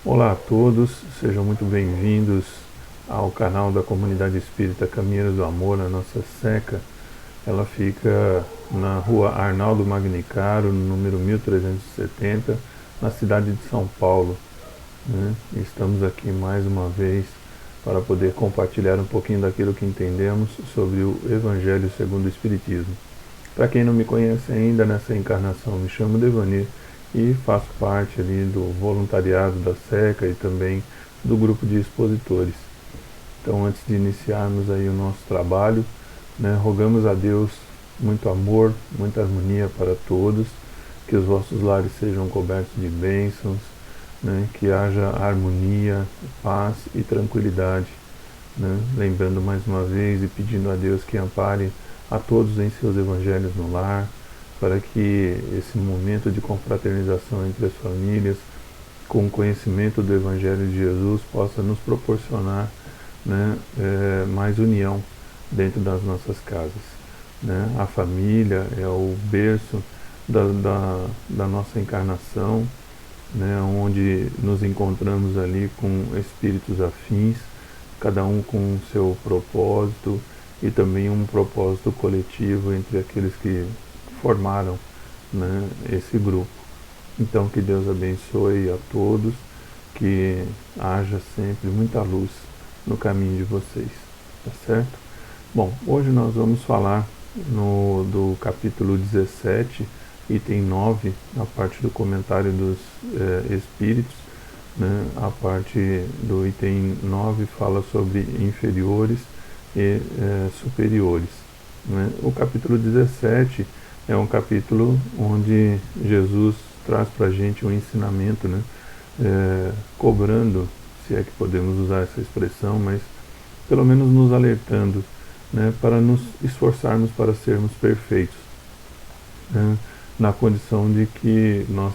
Olá a todos, sejam muito bem-vindos ao canal da Comunidade Espírita Caminheiros do Amor. A nossa seca, ela fica na rua Arnaldo Magnicaro, no número 1370, na cidade de São Paulo, né? Estamos aqui mais uma vez para poder compartilhar um pouquinho daquilo que entendemos sobre o Evangelho segundo o Espiritismo. Para quem não me conhece ainda, nessa encarnação me chamo Devanir e faço parte ali do voluntariado da SECA e também do grupo de expositores. Então, antes de iniciarmos aí o nosso trabalho, né, rogamos a Deus muito amor, muita harmonia para todos, que os vossos lares sejam cobertos de bênçãos, né, que haja harmonia, paz e tranquilidade, né, lembrando mais uma vez e pedindo a Deus que ampare a todos em seus evangelhos no lar, para que esse momento de confraternização entre as famílias, com o conhecimento do Evangelho de Jesus, possa nos proporcionar, né, mais união dentro das nossas casas. Né? A família é o berço da nossa encarnação, né, onde nos encontramos ali com espíritos afins, cada um com o seu propósito e também um propósito coletivo entre aqueles que formaram, né, esse grupo. Então, que Deus abençoe a todos, que haja sempre muita luz no caminho de vocês, tá certo? Bom, hoje nós vamos falar do capítulo 17, item 9, a parte do comentário dos espíritos, né? A parte do item 9 fala sobre inferiores e superiores. Né? O capítulo 17 é um capítulo onde Jesus traz para a gente um ensinamento, né? Cobrando, se é que podemos usar essa expressão, mas pelo menos nos alertando, né? Para nos esforçarmos para sermos perfeitos, né? Na condição de que nós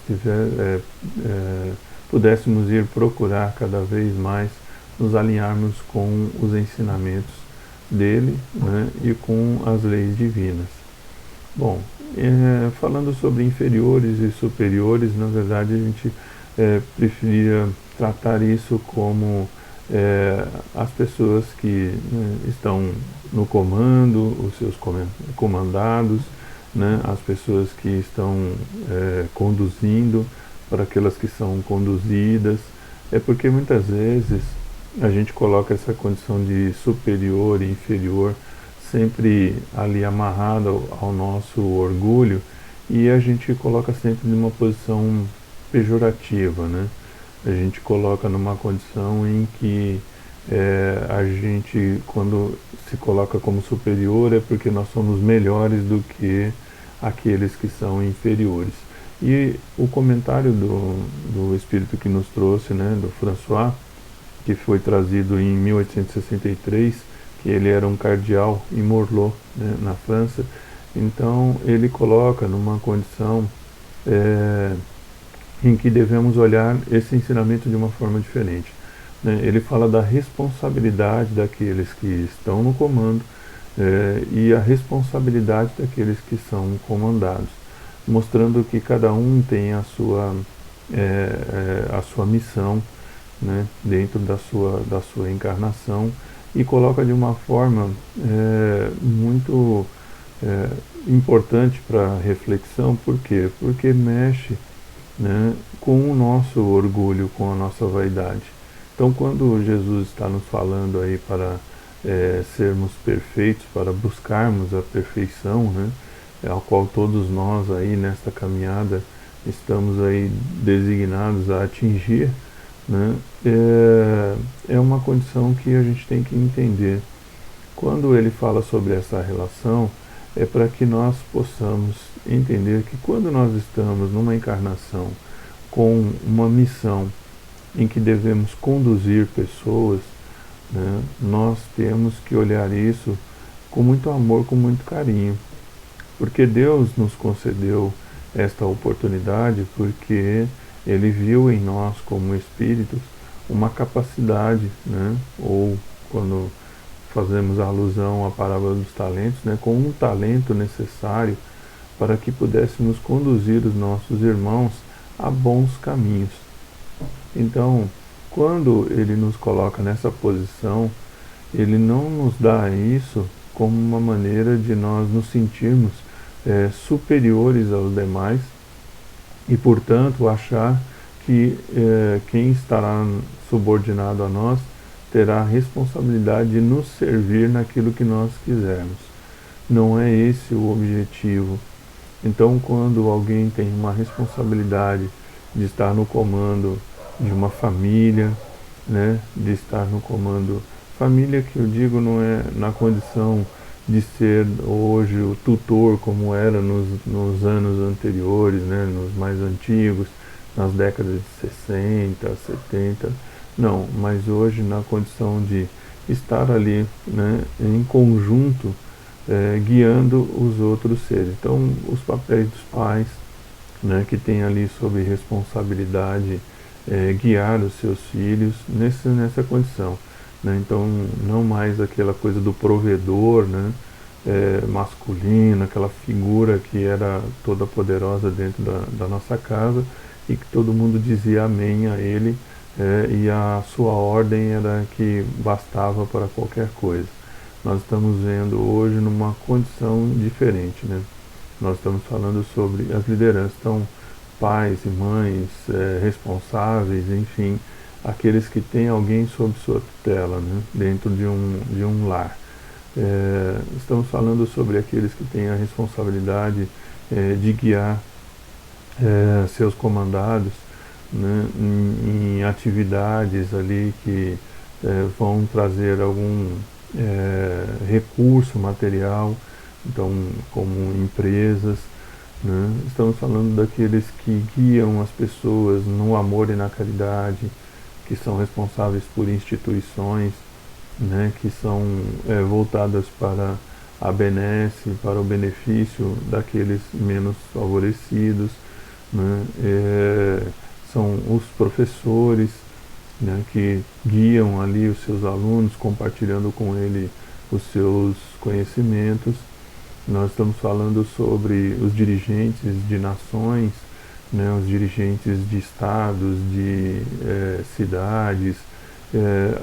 pudéssemos ir procurar cada vez mais nos alinharmos com os ensinamentos dele, né, e com as leis divinas. Bom, falando sobre inferiores e superiores, na verdade a gente preferia tratar isso como as pessoas que, né, estão no comando, os seus comandados, né, as pessoas que estão conduzindo, para aquelas que são conduzidas. É porque muitas vezes a gente coloca essa condição de superior e inferior sempre ali amarrada ao nosso orgulho, e a gente coloca sempre numa posição pejorativa, né? A gente coloca numa condição em que a gente, quando se coloca como superior, é porque nós somos melhores do que aqueles que são inferiores. E o comentário do espírito que nos trouxe, né, do François, que foi trazido em 1863, que ele era um cardeal em Morlot, né, na França. Então ele coloca numa condição em que devemos olhar esse ensinamento de uma forma diferente, né? Ele fala da responsabilidade daqueles que estão no comando e a responsabilidade daqueles que são comandados, mostrando que cada um tem a sua missão, né, dentro da sua encarnação, e coloca de uma forma muito importante para reflexão. Por quê? Porque mexe, né, com o nosso orgulho, com a nossa vaidade. Então, quando Jesus está nos falando aí para sermos perfeitos, para buscarmos a perfeição, né, ao qual todos nós aí nesta caminhada estamos aí designados a atingir, né, é uma condição que a gente tem que entender. Quando ele fala sobre essa relação, é para que nós possamos entender que quando nós estamos numa encarnação com uma missão em que devemos conduzir pessoas, né, nós temos que olhar isso com muito amor, com muito carinho, porque Deus nos concedeu esta oportunidade porque Ele viu em nós, como espíritos, uma capacidade, né, ou quando fazemos alusão à parábola dos talentos, né, com um talento necessário para que pudéssemos conduzir os nossos irmãos a bons caminhos. Então, quando ele nos coloca nessa posição, ele não nos dá isso como uma maneira de nós nos sentirmos superiores aos demais e, portanto, achar que quem estará subordinado a nós terá a responsabilidade de nos servir naquilo que nós quisermos. Não é esse o objetivo. Então, quando alguém tem uma responsabilidade de estar no comando de uma família, né, de estar no comando, família que eu digo não é na condição de ser hoje o tutor como era nos anos anteriores, né, nos mais antigos, nas décadas de 60, 70, não, mas hoje na condição de estar ali, né, em conjunto, guiando os outros seres. Então, os papéis dos pais, né, que tem ali sob responsabilidade guiar os seus filhos nessa condição. Né? Então, não mais aquela coisa do provedor, né, masculino, aquela figura que era toda poderosa dentro da nossa casa e que todo mundo dizia amém a ele, e a sua ordem era que bastava para qualquer coisa. Nós estamos vendo hoje numa condição diferente, né? Nós estamos falando sobre as lideranças, então pais e mães responsáveis, enfim, aqueles que têm alguém sob sua tutela, né, dentro de um lar. Estamos falando sobre aqueles que têm a responsabilidade de guiar seus comandados, né, em atividades ali que vão trazer algum recurso material, então como empresas, né? Estamos falando daqueles que guiam as pessoas no amor e na caridade, que são responsáveis por instituições, né, que são voltadas para a benesse, para o benefício daqueles menos favorecidos, né? São os professores, né, que guiam ali os seus alunos, compartilhando com ele os seus conhecimentos. Nós estamos falando sobre os dirigentes de nações, né, os dirigentes de estados, de cidades,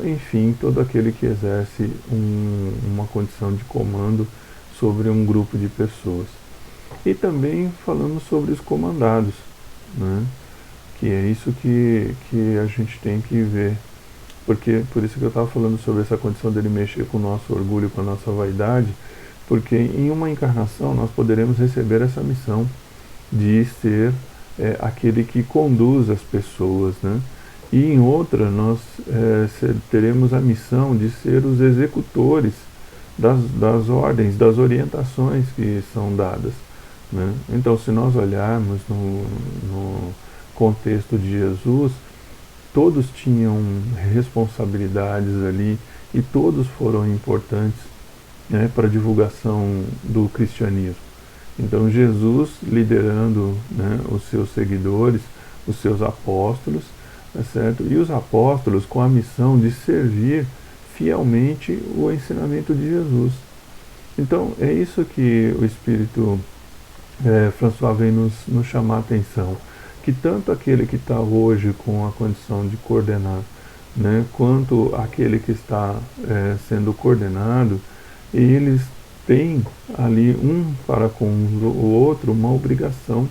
enfim, todo aquele que exerce uma condição de comando sobre um grupo de pessoas. E também falando sobre os comandados, né, que é isso que a gente tem que ver. Porque, por isso que eu estava falando sobre essa condição dele mexer com o nosso orgulho, com a nossa vaidade, porque em uma encarnação nós poderemos receber essa missão de ser aquele que conduz as pessoas, né? E em outra nós teremos a missão de ser os executores das ordens, das orientações que são dadas, né? Então, se nós olharmos no contexto de Jesus, todos tinham responsabilidades ali e todos foram importantes, né, para a divulgação do cristianismo. Então Jesus liderando, né, os seus seguidores, os seus apóstolos, tá certo? E os apóstolos com a missão de servir fielmente o ensinamento de Jesus. Então é isso que o Espírito François vem nos chamar a atenção, que tanto aquele que está hoje com a condição de coordenar, né, quanto aquele que está sendo coordenado, eles têm ali um para com o outro uma obrigação,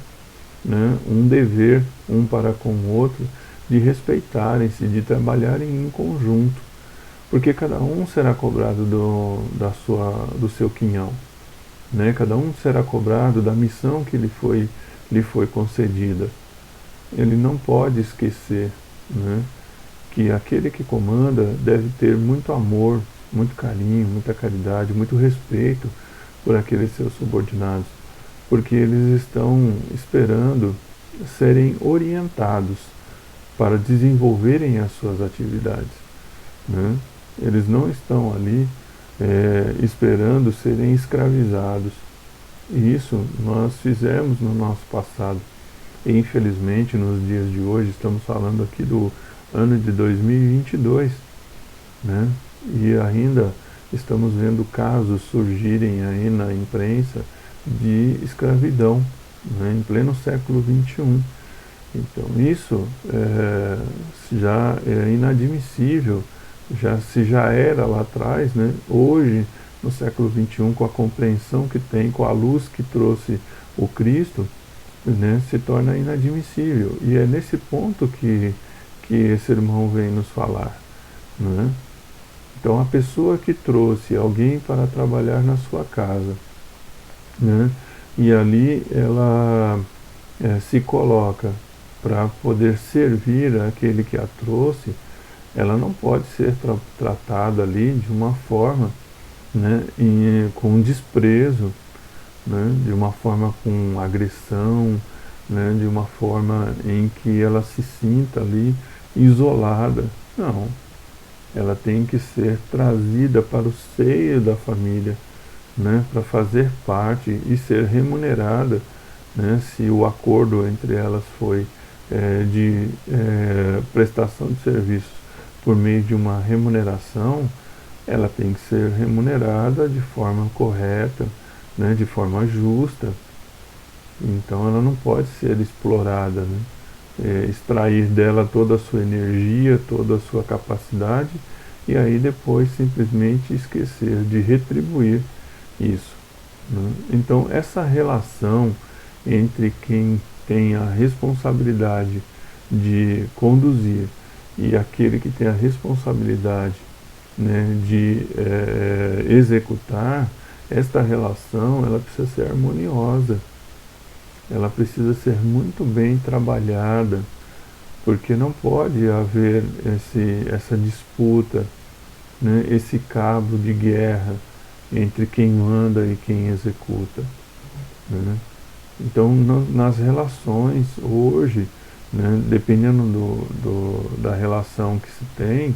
né, um dever um para com o outro de respeitarem-se, de trabalharem em conjunto, porque cada um será cobrado do seu quinhão, né, cada um será cobrado da missão que lhe foi concedida. Ele não pode esquecer, né, que aquele que comanda deve ter muito amor, muito carinho, muita caridade, muito respeito por aqueles seus subordinados, porque eles estão esperando serem orientados para desenvolverem as suas atividades, né? Eles não estão ali esperando serem escravizados. E isso nós fizemos no nosso passado. E, infelizmente, nos dias de hoje, estamos falando aqui do ano de 2022, né? E ainda estamos vendo casos surgirem aí na imprensa de escravidão, né, em pleno século XXI. Então isso já é inadmissível, se já era lá atrás, né? Hoje, no século XXI, com a compreensão que tem, com a luz que trouxe o Cristo, né, se torna inadmissível. E é nesse ponto que esse irmão vem nos falar. Né? Então, a pessoa que trouxe alguém para trabalhar na sua casa, né, e ali ela se coloca para poder servir aquele que a trouxe, ela não pode ser tratada ali de uma forma, né, com desprezo, né, de uma forma com agressão, né, de uma forma em que ela se sinta ali isolada. Não, ela tem que ser trazida para o seio da família, né, para fazer parte e ser remunerada, né, se o acordo entre elas foi de prestação de serviços por meio de uma remuneração, ela tem que ser remunerada de forma correta, né, de forma justa. Então ela não pode ser explorada, né? Extrair dela toda a sua energia, toda a sua capacidade e aí depois simplesmente esquecer de retribuir isso. Né? Então essa relação entre quem tem a responsabilidade de conduzir e aquele que tem a responsabilidade, né, de executar, esta relação ela precisa ser harmoniosa, ela precisa ser muito bem trabalhada, porque não pode haver essa disputa, né, esse cabo de guerra entre quem manda e quem executa. Né? Então, nas relações hoje, né, dependendo da relação que se tem,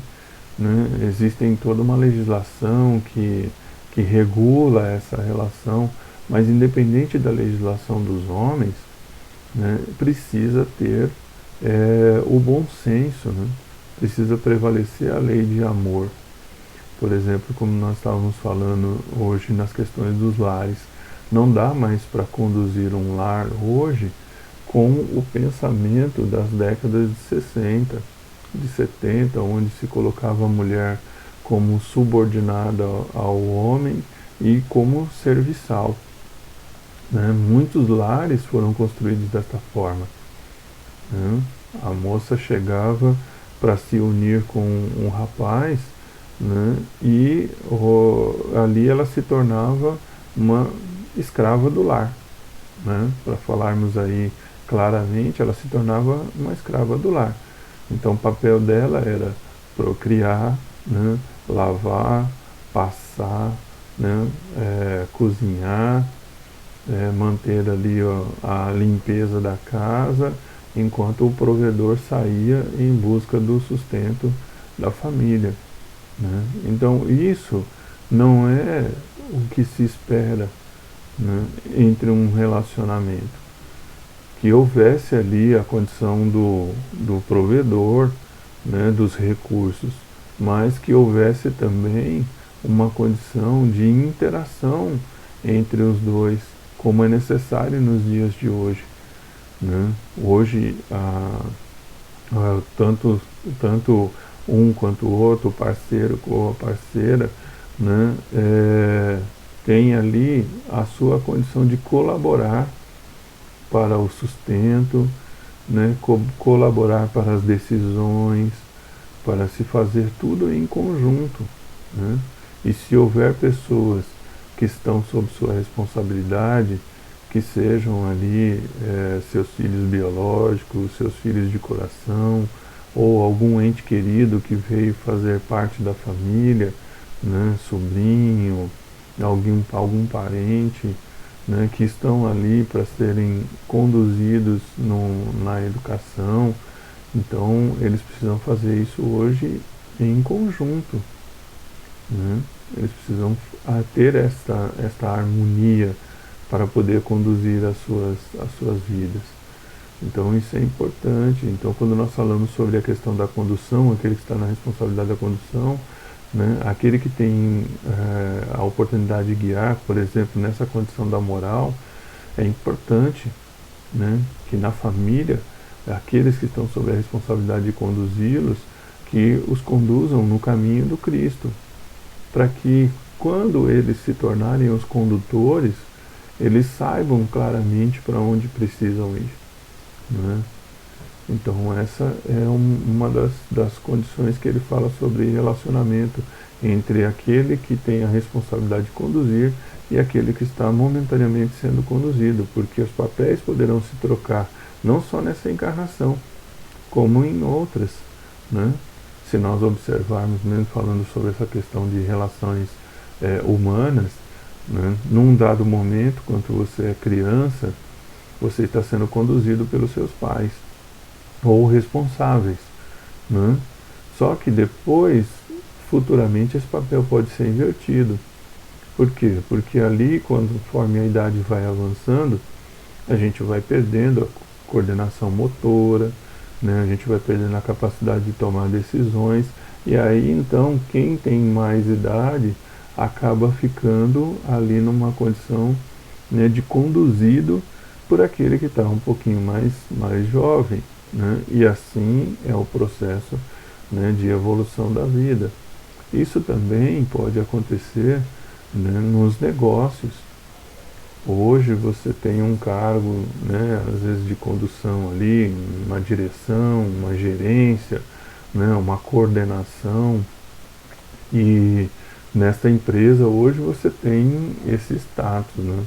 né, existe toda uma legislação que regula essa relação, mas independente da legislação dos homens, né, precisa ter o bom senso, né, precisa prevalecer a lei de amor. Por exemplo, como nós estávamos falando hoje nas questões dos lares, não dá mais para conduzir um lar hoje com o pensamento das décadas de 60, de 70, onde se colocava a mulher como subordinada ao homem e como serviçal. Né? Muitos lares foram construídos desta forma. Né? A moça chegava para se unir com um rapaz, né? E ali ela se tornava uma escrava do lar. Né? Para falarmos aí claramente, ela se tornava uma escrava do lar. Então o papel dela era procriar, né? Lavar, passar, né? Cozinhar, manter ali a limpeza da casa, enquanto o provedor saía em busca do sustento da família. Né? Então isso não é o que se espera, né, entre um relacionamento. Que houvesse ali a condição do provedor, né, dos recursos, mas que houvesse também uma condição de interação entre os dois, como é necessário nos dias de hoje. Né? Hoje, tanto um quanto o outro, o parceiro ou a parceira, né, tem ali a sua condição de colaborar para o sustento, né, colaborar para as decisões, para se fazer tudo em conjunto. Né? E se houver pessoas que estão sob sua responsabilidade, que sejam ali seus filhos biológicos, seus filhos de coração, ou algum ente querido que veio fazer parte da família, né, sobrinho, algum parente, né, que estão ali para serem conduzidos na educação. Então, eles precisam fazer isso hoje em conjunto. Né? Eles precisam ter esta harmonia para poder conduzir as suas vidas. Então isso é importante. Então quando nós falamos sobre a questão da condução, aquele que está na responsabilidade da condução, né, aquele que tem a oportunidade de guiar, por exemplo, nessa condição da moral, é importante, né, que na família aqueles que estão sob a responsabilidade de conduzi-los, que os conduzam no caminho do Cristo, para que quando eles se tornarem os condutores, eles saibam claramente para onde precisam ir, né? Então essa é uma das condições que ele fala sobre relacionamento entre aquele que tem a responsabilidade de conduzir e aquele que está momentaneamente sendo conduzido, porque os papéis poderão se trocar, não só nessa encarnação, como em outras, né? Se nós observarmos, mesmo falando sobre essa questão de relações humanas, né? Num dado momento, quando você é criança, você está sendo conduzido pelos seus pais, ou responsáveis, né? Só que depois, futuramente, esse papel pode ser invertido. Por quê? Porque ali, conforme a idade vai avançando, a gente vai perdendo a coordenação motora, né? A gente vai perdendo a capacidade de tomar decisões, e aí então quem tem mais idade acaba ficando ali numa condição, né, de conduzido por aquele que está um pouquinho mais jovem, né? E assim é o processo, né, de evolução da vida. Isso também pode acontecer, né, nos negócios. Hoje você tem um cargo, né, às vezes de condução ali, uma direção, uma gerência, né, uma coordenação, e nesta empresa hoje você tem esse status, né,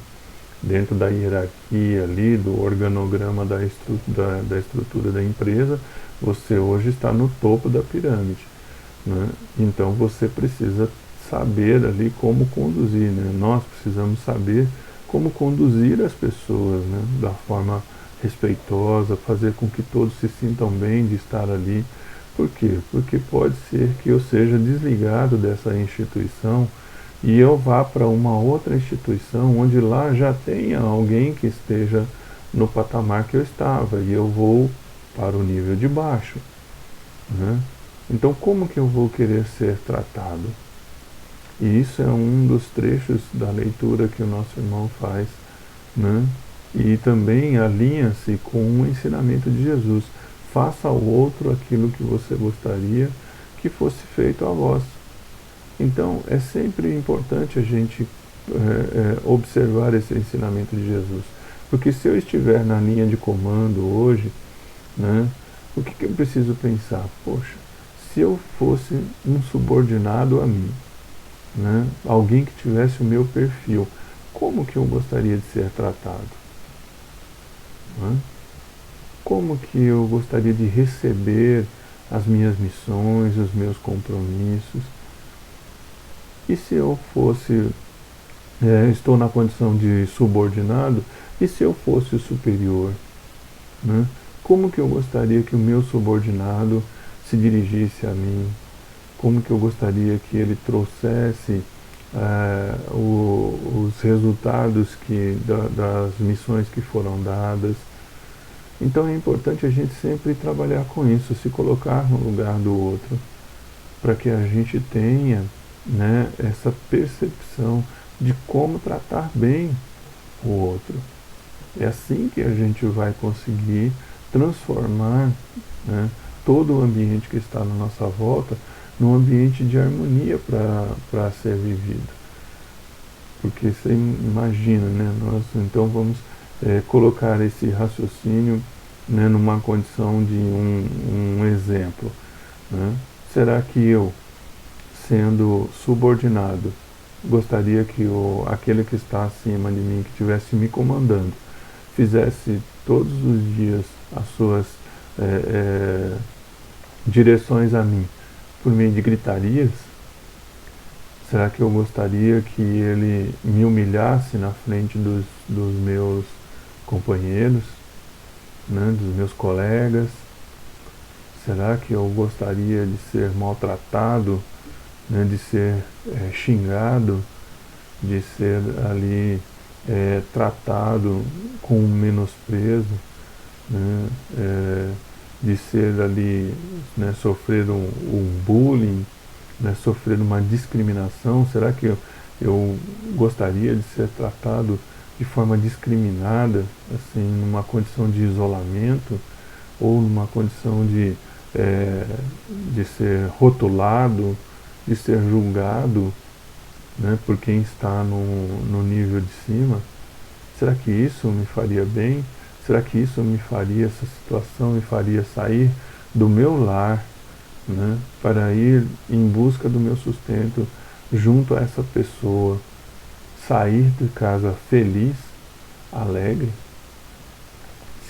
dentro da hierarquia ali, do organograma da estrutura da empresa, você hoje está no topo da pirâmide, né? Então você precisa saber ali como conduzir, né? Nós precisamos saber como conduzir as pessoas, né, da forma respeitosa, fazer com que todos se sintam bem de estar ali. Por quê? Porque pode ser que eu seja desligado dessa instituição e eu vá para uma outra instituição onde lá já tenha alguém que esteja no patamar que eu estava, e eu vou para o nível de baixo, né? Então como que eu vou querer ser tratado? E isso é um dos trechos da leitura que o nosso irmão faz, né? E também alinha-se com o ensinamento de Jesus: faça ao outro aquilo que você gostaria que fosse feito a vós. Então é sempre importante a gente observar esse ensinamento de Jesus, porque se eu estiver na linha de comando hoje, né, o que eu preciso pensar? Poxa, se eu fosse um subordinado a mim, né, alguém que tivesse o meu perfil, como que eu gostaria de ser tratado? Né? Como que eu gostaria de receber as minhas missões, os meus compromissos? E se eu fosse, estou na condição de subordinado, e se eu fosse o superior? Né? Como que eu gostaria que o meu subordinado se dirigisse a mim? Como que eu gostaria que ele trouxesse os resultados das missões que foram dadas? Então é importante a gente sempre trabalhar com isso, se colocar no lugar do outro, para que a gente tenha, né, essa percepção de como tratar bem o outro. É assim que a gente vai conseguir transformar, né, todo o ambiente que está na nossa volta num ambiente de harmonia para ser vivido. Porque você imagina, né, nós então vamos colocar esse raciocínio, né, numa condição de um exemplo, né? Será que eu, sendo subordinado, gostaria que aquele que está acima de mim, que estivesse me comandando, fizesse todos os dias as suas direções a mim por meio de gritarias? Será que eu gostaria que ele me humilhasse na frente dos meus companheiros, né, dos meus colegas? Será que eu gostaria de ser maltratado, né, de ser xingado, de ser ali tratado com menosprezo, né, de ser ali, né, sofrer um bullying, né, sofrer uma discriminação? Será que eu gostaria de ser tratado de forma discriminada, assim, numa condição de isolamento, ou numa condição de ser rotulado, de ser julgado, né, por quem está no nível de cima. Será que isso me faria bem? Será que isso me faria, essa situação me faria sair do meu lar, né, para ir em busca do meu sustento junto a essa pessoa, sair de casa feliz, alegre?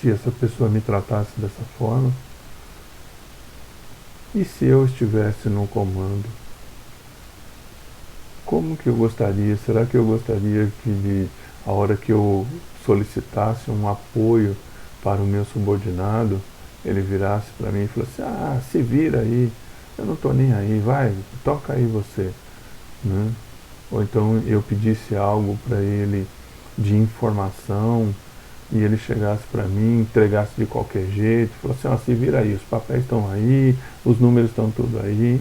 Se essa pessoa me tratasse dessa forma? E se eu estivesse no comando? Como que eu gostaria? Será que eu gostaria a hora que eu solicitasse um apoio para o meu subordinado, ele virasse para mim e falasse: ah, se vira aí, eu não estou nem aí, vai, toca aí você, né? Ou então eu pedisse algo para ele de informação e ele chegasse para mim, entregasse de qualquer jeito, falasse: ó, se vira aí, os papéis estão aí, os números estão tudo aí,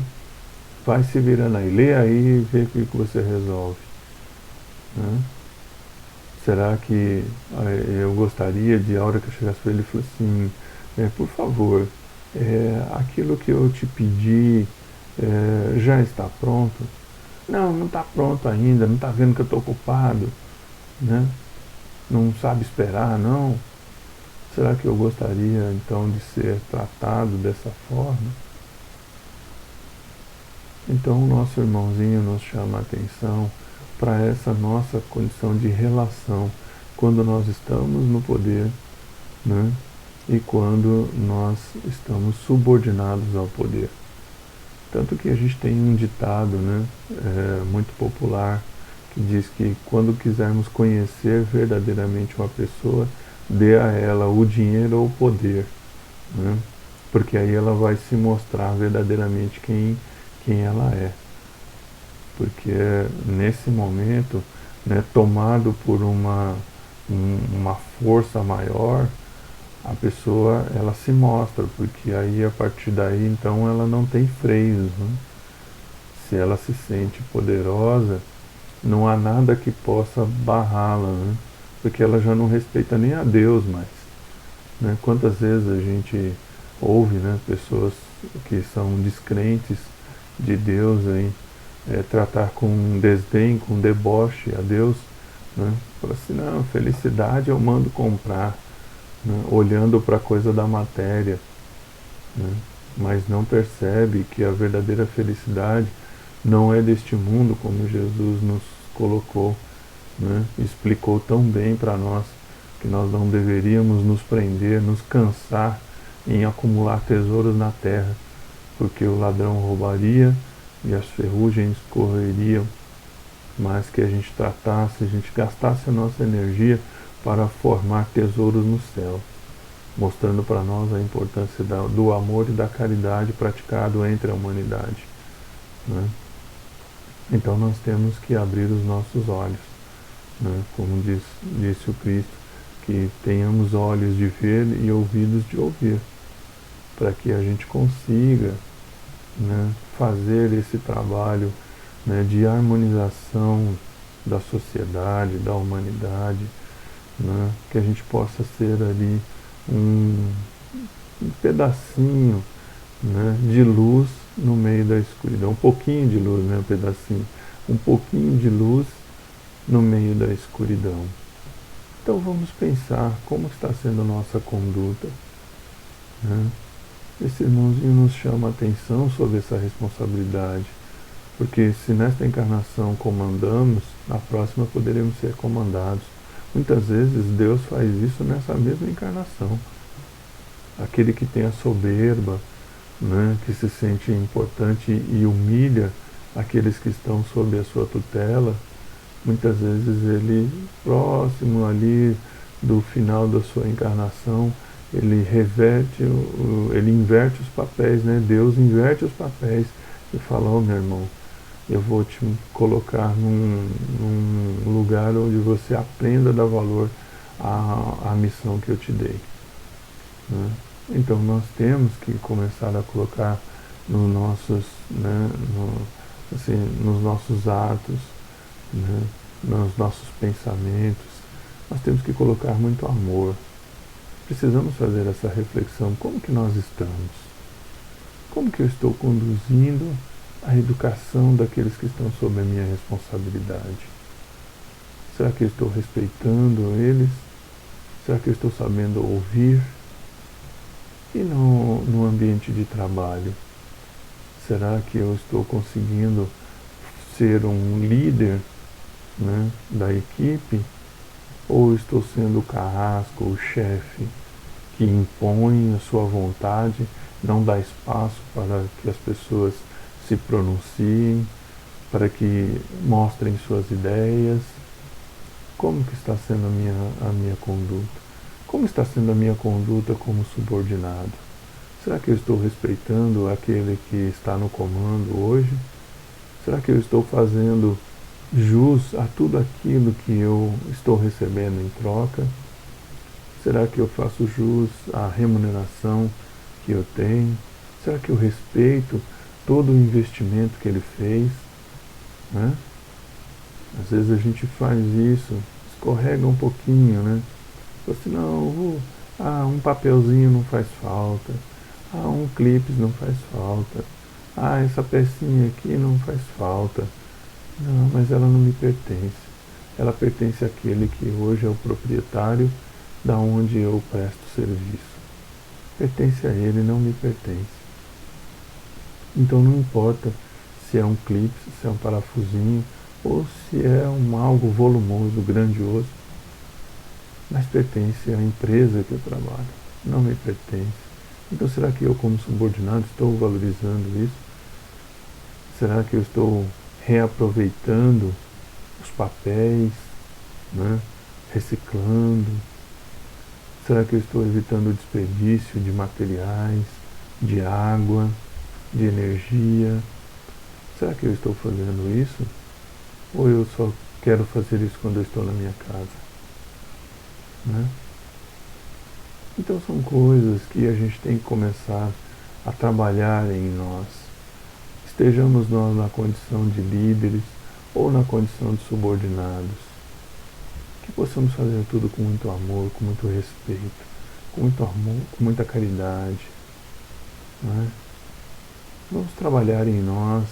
vai se virando aí, lê aí e vê o que você resolve, né? Será que eu gostaria de, a hora que eu chegasse para ele, ele falou assim: por favor, aquilo que eu te pedi já está pronto? Não, não está pronto ainda, não está vendo que eu estou ocupado, né? Não sabe esperar, não? Será que eu gostaria então de ser tratado dessa forma? Então o nosso irmãozinho nos chama a atenção para essa nossa condição de relação quando nós estamos no poder, né? E quando nós estamos subordinados ao poder. Tanto que a gente tem um ditado, né, muito popular, que diz que quando quisermos conhecer verdadeiramente uma pessoa, dê a ela o dinheiro ou o poder, né? Porque aí ela vai se mostrar verdadeiramente quem ela é. Porque nesse momento, né, tomado por uma força maior, a pessoa ela se mostra, porque aí a partir daí então ela não tem freios, né? Se ela se sente poderosa, não há nada que possa barrá-la, né? Porque ela já não respeita nem a Deus mais, né? Quantas vezes a gente ouve, né, pessoas que são descrentes de Deus aí, tratar com desdém, com deboche a Deus, né? Fala assim: não, felicidade eu mando comprar, né, olhando para a coisa da matéria, né, mas não percebe que a verdadeira felicidade não é deste mundo, como Jesus nos colocou, né, explicou tão bem para nós, que nós não deveríamos nos prender, nos cansar em acumular tesouros na terra, porque o ladrão roubaria e as ferrugens correriam, mas que a gente tratasse, a gente gastasse a nossa energia para formar tesouros no céu, mostrando para nós a importância do amor e da caridade praticado entre a humanidade, né? Então nós temos que abrir os nossos olhos, né? Como disse o Cristo, que tenhamos olhos de ver e ouvidos de ouvir, para que a gente consiga, né, fazer esse trabalho, né, de harmonização da sociedade, da humanidade, né, que a gente possa ser ali um pedacinho, né, de luz no meio da escuridão, um pouquinho de luz, né, um pedacinho, um pouquinho de luz no meio da escuridão. Então vamos pensar como está sendo a nossa conduta, né? Esse irmãozinho nos chama a atenção sobre essa responsabilidade, porque se nesta encarnação comandamos, na próxima poderemos ser comandados. Muitas vezes Deus faz isso nessa mesma encarnação. Aquele que tem a soberba, né, que se sente importante e humilha aqueles que estão sob a sua tutela, muitas vezes ele, próximo ali do final da sua encarnação, ele ele inverte os papéis, né? Deus inverte os papéis e fala: ó, meu irmão, eu vou te colocar num lugar onde você aprenda a dar valor à missão que eu te dei, né? Então nós temos que começar a colocar nos nossos, né, assim, nos nossos atos, né, nos nossos pensamentos, nós temos que colocar muito amor, precisamos fazer essa reflexão. Como que nós estamos? Como que eu estou conduzindo a educação daqueles que estão sob a minha responsabilidade? Será que eu estou respeitando eles? Será que eu estou sabendo ouvir? E no ambiente de trabalho? Será que eu estou conseguindo ser um líder, né, da equipe? Ou estou sendo o carrasco, o chefe, que impõe a sua vontade, não dá espaço para que as pessoas se pronunciem, para que mostrem suas ideias? Como que está sendo a minha conduta? Como está sendo a minha conduta como subordinado? Será que eu estou respeitando aquele que está no comando hoje? Será que eu estou fazendo jus a tudo aquilo que eu estou recebendo em troca? Será que eu faço jus à remuneração que eu tenho? Será que eu respeito todo o investimento que ele fez? Né? Às vezes a gente faz isso, escorrega um pouquinho, né? Assim, não, um papelzinho não faz falta. Um clipe não faz falta. Essa pecinha aqui não faz falta. Não, mas ela não me pertence. Ela pertence àquele que hoje é o proprietário da onde eu presto serviço. Pertence a ele, não me pertence. Então não importa se é um clipe, se é um parafusinho, ou se é algo volumoso, grandioso, mas pertence à empresa que eu trabalho, não me pertence. Então será que eu, como subordinado, estou valorizando isso? Será que eu estou reaproveitando os papéis, né? Reciclando? Será que eu estou evitando o desperdício de materiais, de água, de energia? Será que eu estou fazendo isso? Ou eu só quero fazer isso quando eu estou na minha casa? Né? Então são coisas que a gente tem que começar a trabalhar em nós. Estejamos nós na condição de líderes ou na condição de subordinados. Que possamos fazer tudo com muito amor, com muito respeito, com muito amor, com muita caridade. Né? Vamos trabalhar em nós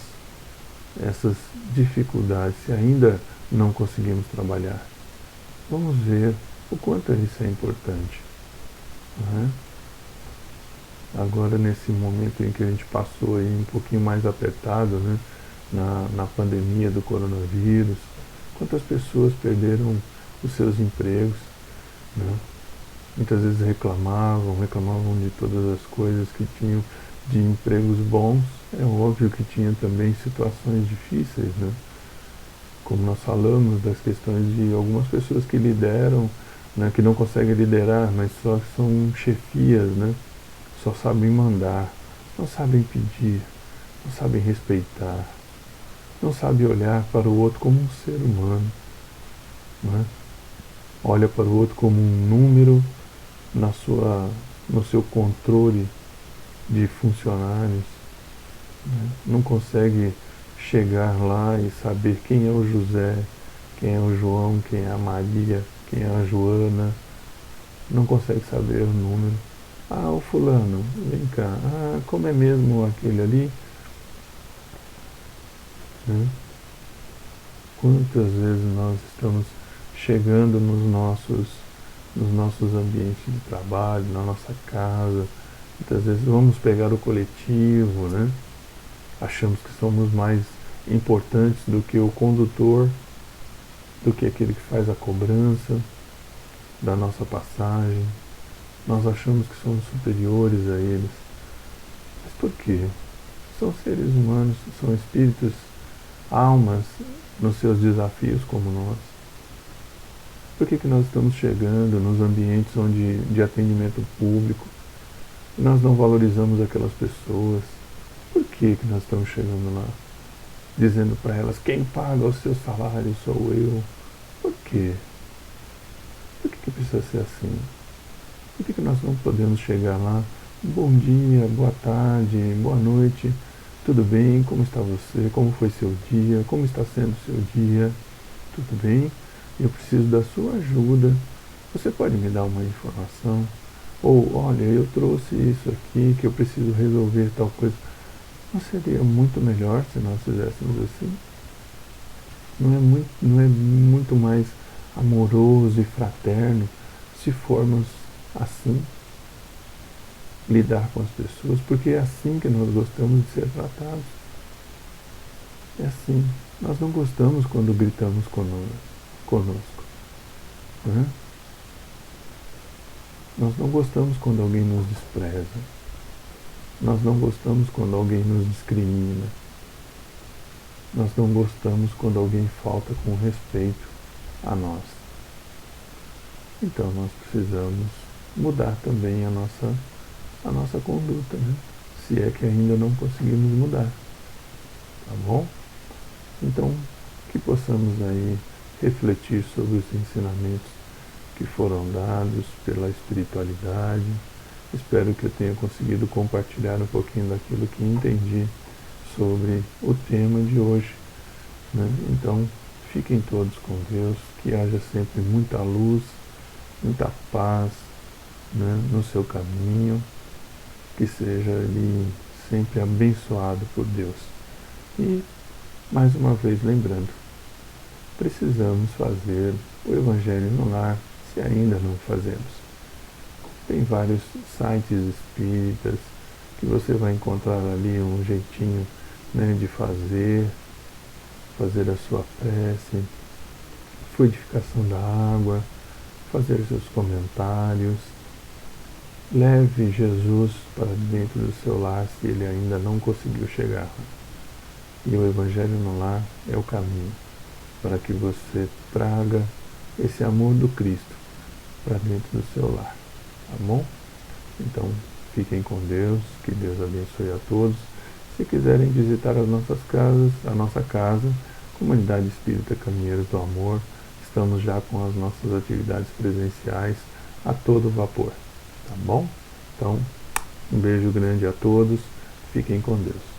essas dificuldades, se ainda não conseguimos trabalhar. Vamos ver o quanto isso é importante. Né? Agora, nesse momento em que a gente passou aí um pouquinho mais apertado, né, na pandemia do coronavírus, quantas pessoas perderam os seus empregos, né? Muitas vezes reclamavam de todas as coisas que tinham de empregos bons. É óbvio que tinha também situações difíceis, né? Como nós falamos das questões de algumas pessoas que lideram, né, que não conseguem liderar, mas só são chefias, né? Só sabem mandar, não sabem pedir, não sabem respeitar, não sabem olhar para o outro como um ser humano, né? Olha para o outro como um número no seu controle de funcionários, né? Não consegue chegar lá e saber quem é o José, quem é o João, quem é a Maria, quem é a Joana, não consegue saber o número. O fulano, vem cá, como é mesmo aquele ali? Né? Quantas vezes nós estamos chegando nos nossos ambientes de trabalho, na nossa casa, muitas vezes vamos pegar o coletivo, né? Achamos que somos mais importantes do que o condutor, do que aquele que faz a cobrança da nossa passagem. Nós achamos que somos superiores a eles. Mas por quê? São seres humanos, são espíritos, almas nos seus desafios como nós. Por que nós estamos chegando nos ambientes de atendimento público e nós não valorizamos aquelas pessoas? Por que nós estamos chegando lá? Dizendo para elas, quem paga o seu salário sou eu. Por quê? Por que precisa ser assim? Por que nós não podemos chegar lá? Bom dia, boa tarde, boa noite, tudo bem? Como está você? Como foi seu dia? Como está sendo seu dia? Tudo bem? Eu preciso da sua ajuda. Você pode me dar uma informação? Ou, olha, eu trouxe isso aqui, que eu preciso resolver tal coisa. Não seria muito melhor se nós fizéssemos assim? Não é muito mais amoroso e fraterno se formos assim, lidar com as pessoas, porque é assim que nós gostamos de ser tratados. É assim. Nós não gostamos quando gritamos conosco. Né? Nós não gostamos quando alguém nos despreza. Nós não gostamos quando alguém nos discrimina. Nós não gostamos quando alguém falta com respeito a nós. Então nós precisamos mudar também a nossa conduta, né? Se é que ainda não conseguimos mudar. Tá bom? Então, que possamos aí refletir sobre os ensinamentos que foram dados pela espiritualidade. Espero que eu tenha conseguido compartilhar um pouquinho daquilo que entendi sobre o tema de hoje. Né? Então, fiquem todos com Deus, que haja sempre muita luz, muita paz, né, no seu caminho, que seja ali sempre abençoado por Deus. E, mais uma vez lembrando, precisamos fazer o Evangelho no lar, se ainda não fazemos. Tem vários sites espíritas que você vai encontrar ali um jeitinho, né, de fazer a sua prece, fluidificação da água, fazer seus comentários. Leve Jesus para dentro do seu lar se ele ainda não conseguiu chegar. E o Evangelho no lar é o caminho para que você traga esse amor do Cristo para dentro do seu lar. Tá bom? Então, fiquem com Deus, que Deus abençoe a todos. Se quiserem visitar as nossas casas, a nossa casa, Comunidade Espírita Caminheiros do Amor, estamos já com as nossas atividades presenciais a todo vapor. Tá bom? Então, um beijo grande a todos. Fiquem com Deus.